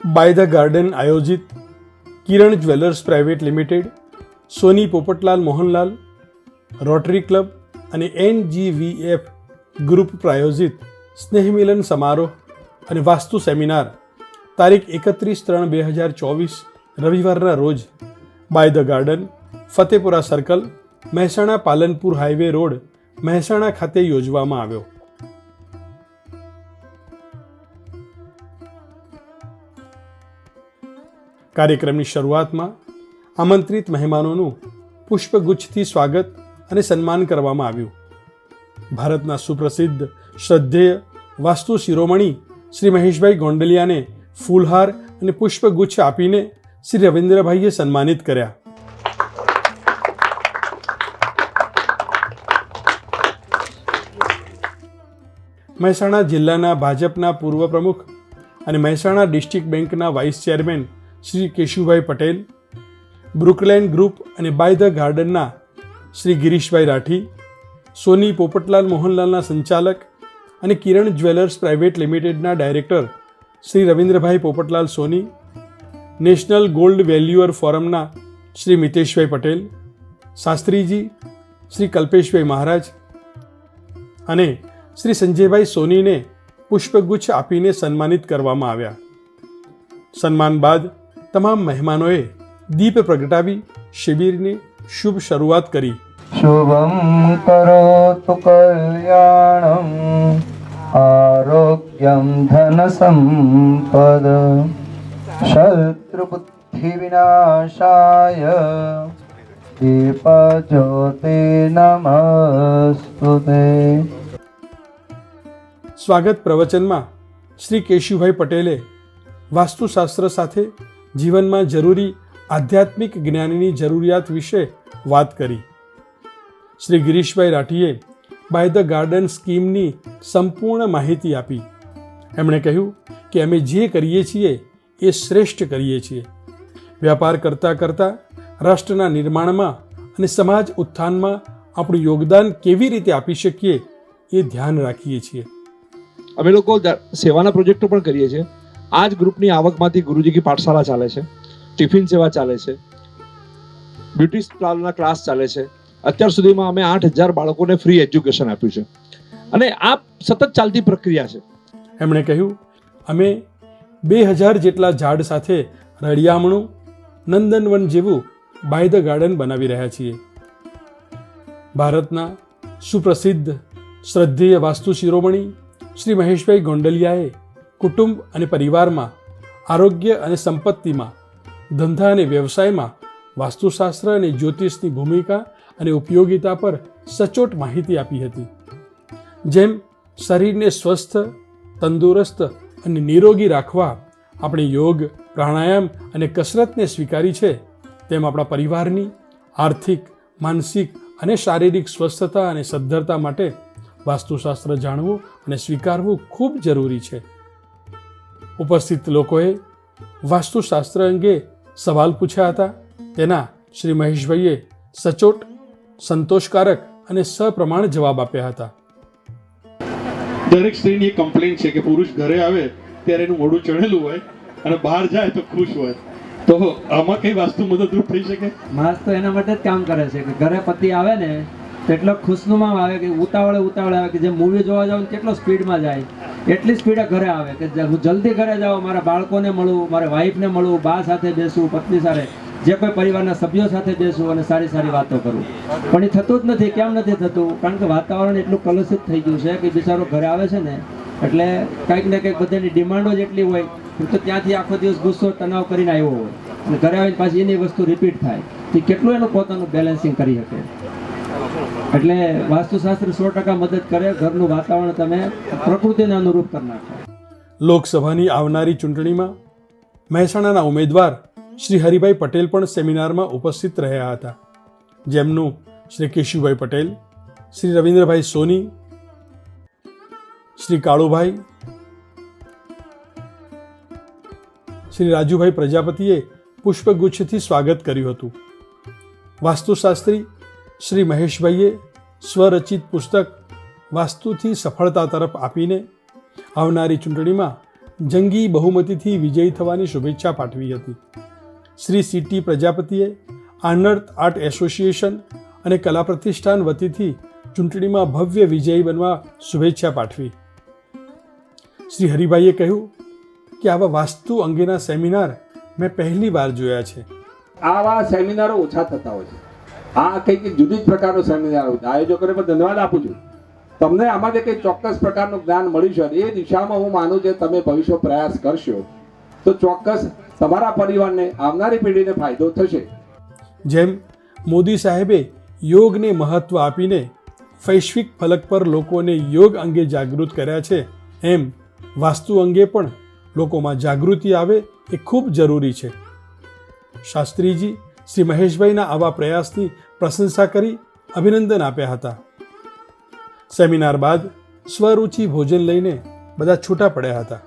By the Garden આયોજિત Kiran jewellers Private Limited, Soni Popatlal Mohanlal, Rotary Club અને NGVF group પ્રાયોજિત સ્નેહમિલન સમારોહ અને વાસ્તુ સેમિનાર તારીખ 31/3/2024 રવિવારના રોજ By the Garden, Fatehpura circle, Mehsana Palanpur highway road, Mehsana ખાતે યોજવામાં આવ્યો. કાર્યક્રમની શરૂઆતમાં આમંત્રિત મહેમાનોનું પુષ્પગુચ્છથી સ્વાગત અને સન્માન કરવામાં આવ્યું. ભારતના સુપ્રસિદ્ધ શ્રદ્ધેય વાસ્તુ શિરોમણી શ્રી મહેશભાઈ ગોંડલિયાને ફૂલહાર અને પુષ્પગુચ્છ આપીને શ્રી રવિન્દ્રભાઈએ સન્માનિત કર્યા. મહેસાણા જિલ્લાના ભાજપના પૂર્વ પ્રમુખ અને મહેસાણા ડિસ્ટ્રિક્ટ બેંકના vice chairman Shri Keshubhai Patel, Brookland group અને બાય ધ ગાર્ડનના શ્રી ગિરીશભાઈ રાઠી, સોની પોપટલાલ મોહનલાલના સંચાલક અને કિરણ જ્વેલર્સ પ્રાઇવેટ લિમિટેડના director Shri Ravindrabhai Popatlal Soni, national gold valuer ફોરમના શ્રી મિતેશભાઈ પટેલ, શાસ્ત્રીજી શ્રી કલ્પેશભાઈ મહારાજ અને શ્રી સંજયભાઈ સોનીને પુષ્પગુચ્છ આપીને સન્માનિત કરવામાં આવ્યા. સન્માન બાદ તમામ મહેમાનોએ દીપ પ્રગટાવી શિબિરની શુભ શરૂઆત કરી. શુભમ કરોતુ કલ્યાણમ આરોગ્યમ ધન સંપદ શત્રુ બુદ્ધિ વિનાશાય દીપ જ્યોતિ નમસ્તુતે. સ્વાગત પ્રવચનમાં શ્રી કેશુભાઈ પટેલે વાસ્તુશાસ્ત્ર સાથે જીવનમાં જરૂરી આધ્યાત્મિક જ્ઞાનની જરૂરિયાત વિશે વાત કરી. Shri Girishbhai રાઠીએ by the garden સ્કીમની સંપૂર્ણ માહિતી આપી. એમણે કહ્યું કે અમે જે કરીએ છીએ એ શ્રેષ્ઠ કરીએ છીએ. વ્યાપાર કરતાં કરતાં રાષ્ટ્રના નિર્માણમાં અને સમાજ ઉત્થાનમાં આપણું યોગદાન કેવી રીતે આપી શકીએ એ ધ્યાન રાખીએ છીએ. અમે લોકો સેવાના પ્રોજેક્ટો પણ કરીએ છીએ. આ જ ગ્રુપની આવકમાંથી ગુરુજી કી પાઠશાળા ચાલે છે, ટિફિન સેવા ચાલે છે, બ્યુટી પાર્લરના ક્લાસ ચાલે છે. અત્યાર સુધીમાં અમે 8,000 બાળકોને ફ્રી એજ્યુકેશન આપ્યું છે અને આ સતત ચાલતી પ્રક્રિયા છે. એમણે કહ્યું, અમે 2,000 જેટલા ઝાડ સાથે રળિયામણું નંદનવન જેવું બાય ધ ગાર્ડન બનાવી રહ્યા છીએ. ભારતના સુપ્રસિદ્ધ શ્રદ્ધેય વાસ્તુ શિરોમણી શ્રી મહેશભાઈ ગોંડલિયાએ કુટુંબ અને પરિવારમાં, આરોગ્ય અને સંપત્તિમાં, ધંધા અને વ્યવસાયમાં વાસ્તુશાસ્ત્ર અને જ્યોતિષની ભૂમિકા અને ઉપયોગિતા પર સચોટ માહિતી આપી હતી. જેમ શરીરને સ્વસ્થ, તંદુરસ્ત અને નિરોગી રાખવા આપણે યોગ, પ્રાણાયામ અને કસરતને સ્વીકારી છે, તેમ આપણા પરિવારની આર્થિક, માનસિક અને શારીરિક સ્વસ્થતા અને સદ્ધરતા માટે વાસ્તુશાસ્ત્ર જાણવું અને સ્વીકારવું ખૂબ જરૂરી છે. ઉપસ્થિત લોકોએ વાસ્તુશાસ્ત્ર અંગે સવાલ પૂછ્યા હતા. તેના શ્રી મહેશભાઈએ સચોટ, સંતોષકારક અને સપ્રમાણ જવાબ આપ્યા હતા. દરેક સ્ત્રીની એક કમ્પ્લેન છે કે પુરુષ ઘરે આવે ત્યારે એનું મોઢું ચણેલું હોય અને બહાર જાય તો ખુશ હોય. તો આમાં કઈ વાસ્તુ મદદરૂપ થઈ શકે? માસ તો એના માટે જ કામ કરે છે કે ઘરે પતિ આવે ને તેટલો ખુશનુમા આવે કે ઉતાવળે આવે કે જે મૂવી જોવા જાવ કેટલો સ્પીડમાં જાય એટલી સ્પીડે ઘરે આવે કે હું જલ્દી ઘરે જાઉં, મારા બાળકોને મળું, મારા વાઈફને મળું, બા સાથે બેસું, પત્ની સાથે, જે કોઈ પરિવારના સભ્યો સાથે બેસું અને સારી સારી વાતો કરું. પણ એ થતું જ નથી. કેમ નથી થતું? કારણ કે વાતાવરણ એટલું કલુષિત થઈ ગયું છે કે બિચારો ઘરે આવે છે ને એટલે કંઈક ને કંઈક બધાની ડિમાન્ડો જ એટલી હોય તો ત્યાંથી આખો દિવસ ગુસ્સો, તણાવ કરીને આવ્યો હોય અને ઘરે આવીને પાછી એની વસ્તુ રિપીટ થાય તો કેટલું એનું પોતાનું બેલેન્સિંગ કરી શકે. એટલે વાસ્તુશાસ્ત્ર 100% મદદ કરે. ઘરનું વાતાવરણ તમે પ્રકૃતિને અનુરૂપ કરી નાખો. લોકસભાની આવનારી ચૂંટણીમાં મહેસાણાના ઉમેદવાર શ્રી હરિભાઈ પટેલ પણ સેમિનારમાં ઉપસ્થિત રહ્યા હતા. જેમનું શ્રી કેશુભાઈ પટેલ, શ્રી રવિન્દ્રભાઈ સોની, શ્રી કાળુભાઈ, શ્રી રાજુભાઈ પ્રજાપતિએ પુષ્પગુચ્છથી સ્વાગત કર્યું હતું. વાસ્તુશાસ્ત્રી શ્રી મહેશભાઈએ સ્વરચિત પુસ્તક વાસ્તુથી સફળતા તરફ આપીને આવનારી ચૂંટણીમાં જંગી બહુમતીથી વિજયી થવાની શુભેચ્છા પાઠવી હતી. શ્રી CT પ્રજાપતિએ આનર્ત આર્ટ એસોસિએશન અને કલા પ્રતિષ્ઠાન વતીથી ચૂંટણીમાં ભવ્ય વિજયી બનવા શુભેચ્છા પાઠવી. શ્રી હરિભાઈએ કહ્યું કે આવા વાસ્તુ અંગેના સેમિનાર મેં પહેલી વાર જોયા છે. આવા સેમિનારો ઓછા થતા હોય છે. આ કંઈક જુદી જ પ્રકારનો સેમિનાર હોય છે. આયોજકોને પણ ધન્યવાદ આપું છું. તમને આમાંથી કંઈક ચોક્કસ પ્રકારનું જ્ઞાન મળ્યું છે. એ દિશામાં હું માનું છું તમે ભવિષ્ય પ્રયાસ કરશો તો ચોક્કસ તમારા પરિવારને આવનારી પેઢીને ફાયદો થશે. જેમ મોદી સાહેબે યોગને મહત્વ આપીને વૈશ્વિક ફલક પર લોકોને યોગ અંગે જાગૃત કર્યા છે, એમ વાસ્તુ અંગે પણ લોકોમાં જાગૃતિ આવે એ ખૂબ જરૂરી છે. શાસ્ત્રીજી શ્રી મહેશભાઈના આવા પ્રયાસની પ્રશંસા કરી અભિનંદન આપ્યા હતા. સેમિનાર બાદ સ્વરૂચિ ભોજન લઈને બધા છૂટા પડ્યા હતા.